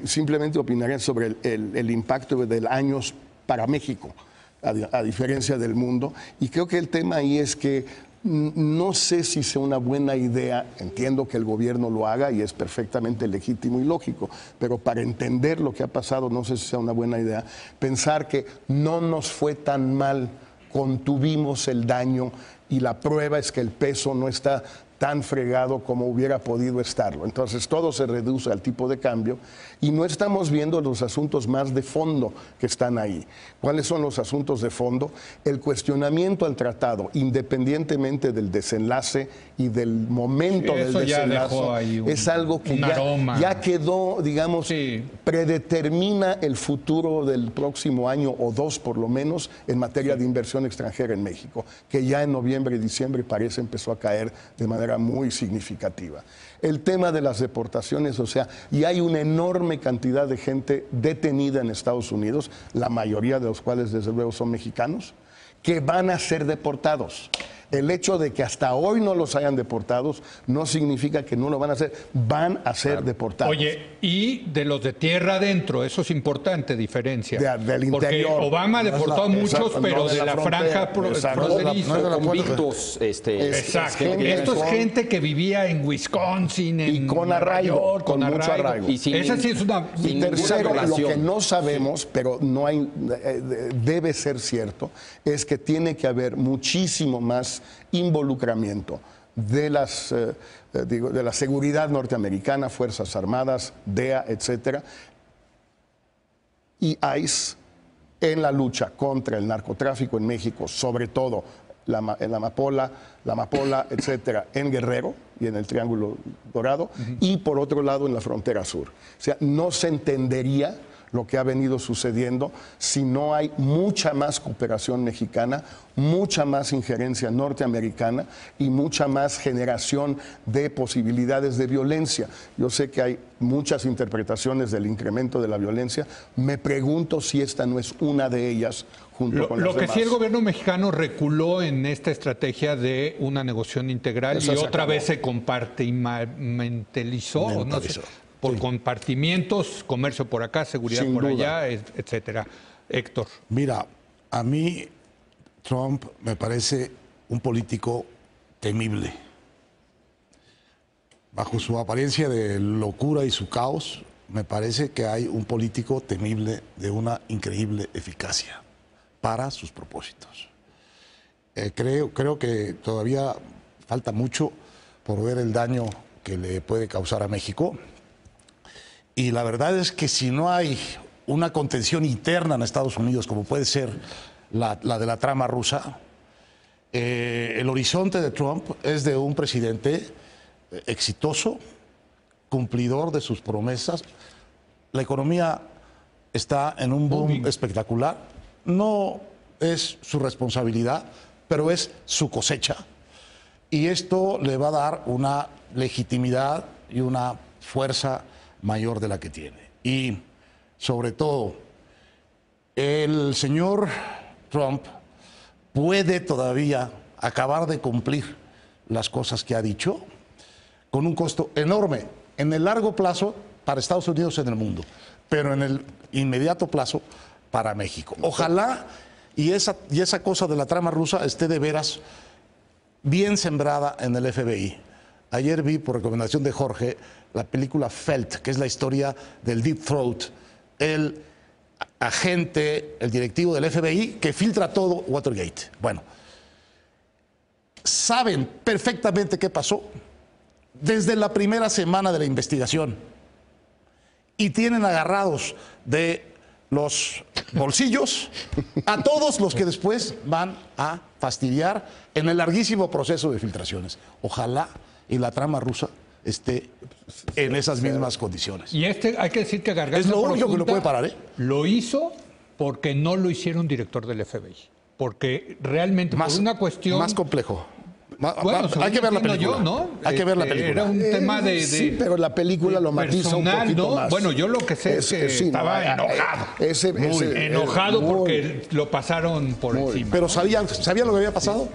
simplemente opinaré sobre el impacto del años para México, a diferencia del mundo, y creo que el tema ahí es que no sé si sea una buena idea, entiendo que el gobierno lo haga y es perfectamente legítimo y lógico, pero para entender lo que ha pasado no sé si sea una buena idea pensar que no nos fue tan mal, contuvimos el daño y la prueba es que el peso no está tan fregado como hubiera podido estarlo. Entonces todo se reduce al tipo de cambio y no estamos viendo los asuntos más de fondo que están ahí. ¿Cuáles son los asuntos de fondo? El cuestionamiento al tratado, independientemente del desenlace y del momento del desenlace, es algo que ya quedó, digamos, predetermina el futuro del próximo año o 2 por lo menos en materia de inversión extranjera en México, que ya en noviembre y diciembre parece empezó a caer de manera muy significativa. El tema de las deportaciones, o sea, y hay una enorme cantidad de gente detenida en Estados Unidos, la mayoría de los cuales desde luego son mexicanos, que van a ser deportados. El hecho de que hasta hoy no los hayan deportados no significa que no lo van a hacer, van a ser deportados. Oye, y de los de tierra adentro, eso es diferencia. Del interior. Porque Obama deportó a muchos, pero de la franja fronteriza. Convictos. Exacto. Esto es gente que vivía en Wisconsin, y con arraigo, con mucho arraigo. Esa sí es una... Y tercero, lo que no sabemos, pero no hay, debe ser cierto, es que tiene que haber muchísimo más involucramiento de la seguridad norteamericana, Fuerzas Armadas, DEA, etcétera, y ICE en la lucha contra el narcotráfico en México, sobre todo en la Amapola, etcétera, en Guerrero y en el Triángulo Dorado, y por otro lado en la frontera sur. O sea, no se entendería lo que ha venido sucediendo si no hay mucha más cooperación mexicana, mucha más injerencia norteamericana y mucha más generación de posibilidades de violencia. Yo sé que hay muchas interpretaciones del incremento de la violencia. Me pregunto si esta no es una de ellas junto con las demás. Lo que sí el gobierno mexicano reculó en esta estrategia de una negociación integral y otra vez se compartimentalizó, no sé, por compartimientos, comercio por acá, seguridad Sin por duda. allá, etcétera. Héctor. Mira, a mí Trump me parece un político temible. Bajo su apariencia de locura y su caos, me parece que hay un político temible de una increíble eficacia para sus propósitos. Creo que todavía falta mucho por ver el daño que le puede causar a México. Y la verdad es que si no hay una contención interna en Estados Unidos, como puede ser la de la trama rusa, el horizonte de Trump es de un presidente exitoso, cumplidor de sus promesas. La economía está en un boom espectacular. No es su responsabilidad, pero es su cosecha. Y esto le va a dar una legitimidad y una fuerza mayor de la que tiene. Y sobre todo, el señor Trump puede todavía acabar de cumplir las cosas que ha dicho con un costo enorme en el largo plazo para Estados Unidos y en el mundo, pero en el inmediato plazo para México. Ojalá y esa cosa de la trama rusa esté de veras bien sembrada en el FBI. Ayer vi, por recomendación de Jorge, la película Felt, que es la historia del Deep Throat, el agente, el directivo del FBI que filtra todo Watergate. Bueno, saben perfectamente qué pasó desde la primera semana de la investigación y tienen agarrados de los bolsillos a todos los que después van a fastidiar en el larguísimo proceso de filtraciones. Ojalá y la trama rusa esté en esas mismas condiciones. Y hay que decir que Garganta Es lo único Profunda que lo puede parar, ¿eh? Lo hizo porque no lo hicieron director del FBI. Porque realmente por una cuestión... Más complejo. Bueno, hay que ver la película. Yo, ¿no? Hay que ver la película. Era un tema de sí, pero la película lo matiza un poquito más. Bueno, yo lo que sé es que estaba enojado. Enojado porque lo pasaron por encima. Pero ¿sabían lo que había pasado?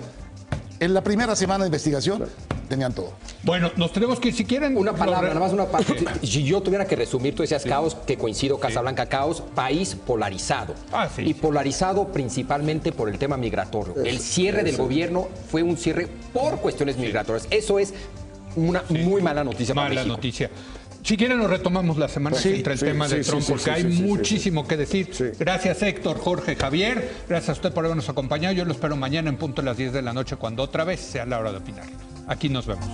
En la primera semana de investigación tenían todo. Bueno, nos tenemos que ir, si quieren... Una palabra, nada más una parte. Si yo tuviera que resumir, tú decías caos, que coincido, Casablanca, caos, país polarizado. Sí. Y polarizado principalmente por el tema migratorio. El cierre del gobierno fue un cierre por cuestiones migratorias. Eso es una muy mala noticia para México. Mala noticia. Si quieren, nos retomamos la semana entre el tema de Trump, porque hay muchísimo que decir. Gracias, Héctor, Jorge, Javier. Gracias a usted por habernos acompañado. Yo lo espero mañana en punto a las 10 de la noche, cuando otra vez sea la hora de opinar. Aquí nos vemos.